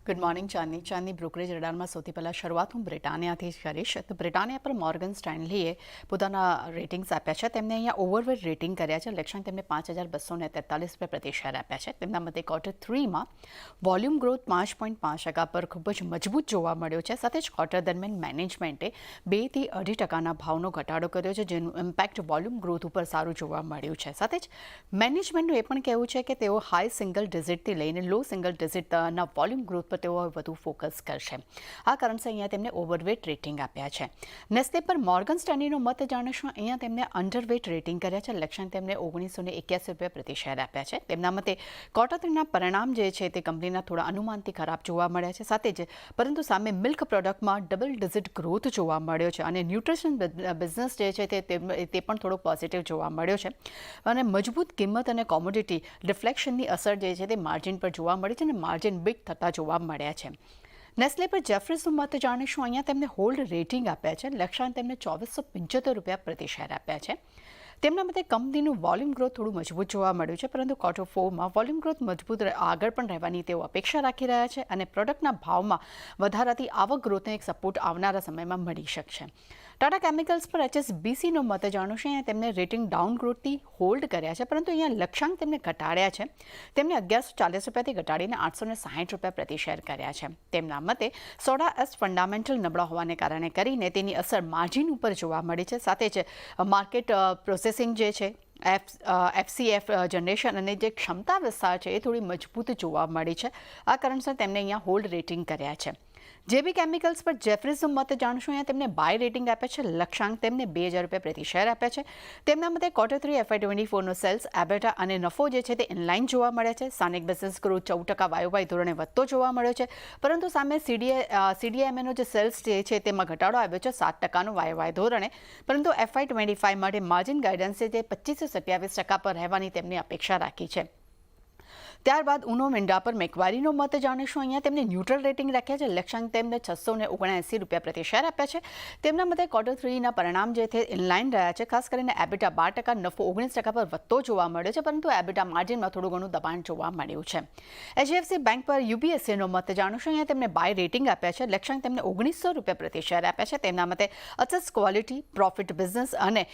good morning ચાંદની brokerage રડારમાં સૌથી પહેલાં શરૂઆત હું બ્રિટાનિયાથી જ કરીશ તો બ્રિટાનિયા પર મોર્ગન સ્ટેનલીએ પોતાના રેટિંગ્સ આપ્યા છે તેમને અહીંયા ઓવરવેટ રેટિંગ કર્યા છે લક્ષ્યાંક તેમને 5,243 પ્રતિ શેર આપ્યા છે તેમના મતે Q3માં વોલ્યુમ ગ્રોથ 5.5% પર ખૂબ જ મજબૂત જોવા મળ્યો છે સાથે જ ક્વાર્ટર દરમિયાન મેનેજમેન્ટે 2 થી 2.5% ભાવનો ઘટાડો કર્યો છે જેનું ઇમ્પેક્ટ વોલ્યુમ ગ્રોથ ઉપર સારું જોવા મળ્યું છે સાથે જ મેનેજમેન્ટનું એ પણ કહેવું છે કે તેઓ હાઈ સિંગલ ડિજિટથી લઈને લો સિંગલ ડિજિટના વોલ્યુમ ગ્રોથ પર તેઓ વધુ ફોકસ કરશે આ કારણસર અહીંયા તેમને ઓવરવેટ રેટિંગ આપ્યા છે નેસ્લે પર મોર્ગન સ્ટેનલીનો મત જાણીશું અહીંયા તેમને અંડરવેટ રેટિંગ કર્યા છે લક્ષ્યાંક તેમને ₹1981 પ્રતિ શેર આપ્યા છે તેમના મતે Q3ના પરિણામ જે છે તે કંપનીના થોડા અનુમાનથી ખરાબ જોવા મળ્યા છે સાથે જ પરંતુ સામે મિલ્ક પ્રોડક્ટમાં ડબલ ડિજિટ ગ્રોથ જોવા મળ્યો છે અને ન્યુટ્રિશન બિઝનેસ જે છે તે પણ થોડો પોઝિટિવ જોવા મળ્યો છે અને મજબૂત કિંમત અને કોમોડિટી રિફ્લેક્શનની અસર જે છે તે માર્જિન પર જોવા મળી છે અને માર્જિન બિગ થતા જોવા મળ્યા છે નેસ્લે પર જેફરીઝનું મત જાણીશું અહીંયા તેમને હોલ્ડ રેટિંગ આપ્યા છે લક્ષ્યાંક તેમને ₹2475 પ્રતિ શેર આપ્યા છે તેમના મતે કંપનીનું વોલ્યુમ ગ્રોથ થોડું મજબૂત જોવા મળ્યું છે પરંતુ Q4માં વોલ્યુમ ગ્રોથ મજબૂત આગળ પણ રહેવાની તેઓ અપેક્ષા રાખી રહ્યા છે અને પ્રોડક્ટના ભાવમાં વધારાથી આવક ગ્રોથને એક સપોર્ટ આવનારા સમયમાં મળી શકશે ટાટા કેમિકલ્સ પર HSBCનો મત જાણશે અહીંયા તેમને રેટિંગ ડાઉન ગ્રોથથી હોલ્ડ કર્યા છે પરંતુ અહીંયા લક્ષ્યાંક તેમને ઘટાડ્યા છે તેમને ₹1140થી ઘટાડીને ₹860 પ્રતિ શેર કર્યા છે તેમના મતે સોડા એસ ફંડામેન્ટલ નબળા હોવાને કારણે કરીને તેની અસર માર્જિન ઉપર જોવા મળી છે સાથે જ માર્કેટ પ્રોસેસિંગ જે છે FCF જનરેશન અને જે ક્ષમતા વિસ્તાર છે એ થોડી મજબૂત જોવા મળી છે આ કારણસર તેમને અહીંયા હોલ્ડ રેટિંગ કર્યા છે જેબી કેમિકલ્સ પર જેફરીઝનું મત જાણશું અહીંયા તેમને બાય રેટિંગ આપ્યા છે લક્ષ્યાંક તેમને ₹2,000 પ્રતિ શેર આપ્યા છે તેમના મતે Q3 FY24નો સેલ્સ એબેટા અને નફો જે છે તે ઇનલાઇન જોવા મળ્યા છે સ્થાનિક બિઝનેસ ગ્રોથ 14% YOY ધોરણે વધતો જોવા મળ્યો છે પરંતુ સામે CDMAનો જે સેલ્સ જે છે તેમાં ઘટાડો આવ્યો છે 7%નો YOY ધોરણે પરંતુ FY25 માટે માર્જિન ગાઈડન્સ છે તે 25-27% પર રહેવાની તેમની અપેક્ષા રાખી છે ત્યારબાદ ઉનો મિન્ડા પર મેક્વારીનો મત જાણીશું અહીંયા તેમને ન્યુટ્રલ રેટિંગ રાખ્યા છે લક્ષ્યાંક તેમને ₹679 પ્રતિ શેર આપ્યા છે તેમના મતે Q3ના પરિણામ જે છે ઇનલાઇન રહ્યા છે ખાસ કરીને એબિટા 12% નફો 19% પર વધતો જોવા મળ્યો છે પરંતુ એબિટા માર્જિનમાં થોડું ઘણું દબાણ જોવા મળ્યું છે HDFC બેંક પર UBSAનો મત જાણીશું અહીંયા તેમને બાય રેટિંગ આપ્યા છે લક્ષ્યાંક તેમને ₹1900 પ્રતિ શેર આપ્યા છે તેમના મતે અસેટ ક્વોલિટી પ્રોફિટ બિઝનેસ અને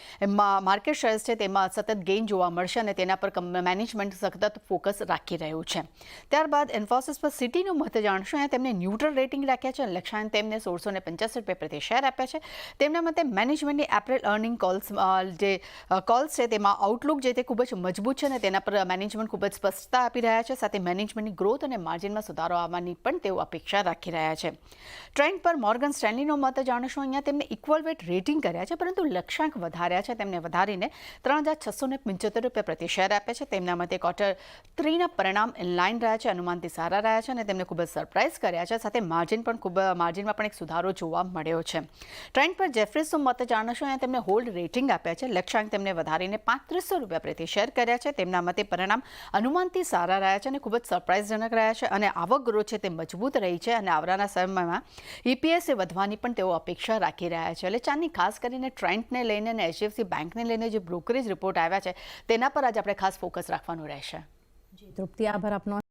માર્કેટ શેર્સ છે તેમાં સતત ગેઇન જોવા મળશે અને તેના પર મેનેજમેન્ટ સતત ફોકસ રાખી રહ્યું છે ત્યારબાદ ઇન્ફોસિસ પર સિટીનો મત જાણશું અહીંયા તેમને ન્યુટ્રલ રેટિંગ રાખ્યા છે લક્ષ્યાંક તેમને ₹1685 પ્રતિ શેર આપ્યા છે તેમના મતે મેનેજમેન્ટની એપ્રિલ અર્નિંગ કોલ્સ છે તેમાં આઉટલુક જે તે ખૂબ જ મજબૂત છે અને તેના પર મેનેજમેન્ટ ખૂબ જ સ્પષ્ટતા આપી રહ્યા છે સાથે મેનેજમેન્ટની ગ્રોથ અને માર્જિનમાં સુધારો આવવાની પણ તેઓ અપેક્ષા રાખી રહ્યા છે ટ્રેન્ડ પર મોર્ગન સ્ટેનલીનો મત જાણશું અહીંયા તેમને ઇક્વલ વેટ રેટિંગ કર્યા છે પરંતુ લક્ષ્યાંક વધાર્યા છે તેમને વધારીને ₹3,675 પ્રતિ શેર આપ્યા છે તેમના મતે Q3ના પરિણામ ઇનલાઇન રહ્યા છે અનુમાનથી સારા રહ્યા છે અને તેમને ખૂબ જ સરપ્રાઇઝ કર્યા છે સાથે માર્જિનમાં પણ એક સુધારો જોવા મળ્યો છે ટ્રેન્ડ પર જેફરીઝનું મત જાણશું અહીંયા તેમને હોલ્ડ રેટિંગ આપ્યા છે લક્ષ્યાંક તેમને વધારીને ₹3500 પ્રતિ શેર કર્યા છે તેમના મતે પરિણામ અનુમાનથી સારા રહ્યા છે અને ખૂબ જ સરપ્રાઇઝજનક રહ્યા છે અને આવક ગ્રોથ છે તે મજબૂત રહી છે અને આવનારા સમયમાં EPS વધવાની પણ તેઓ અપેક્ષા રાખી રહ્યા છે એટલે ચાંદની ખાસ કરીને ટ્રેન્ડને લઈને અને HDFC બેંકને લઈને જે બ્રોકરેજ રિપોર્ટ આવ્યા છે તેના પર આજે આપણે ખાસ ફોકસ રાખવાનું રહેશે જી તૃપ્તિ આભાર આપનો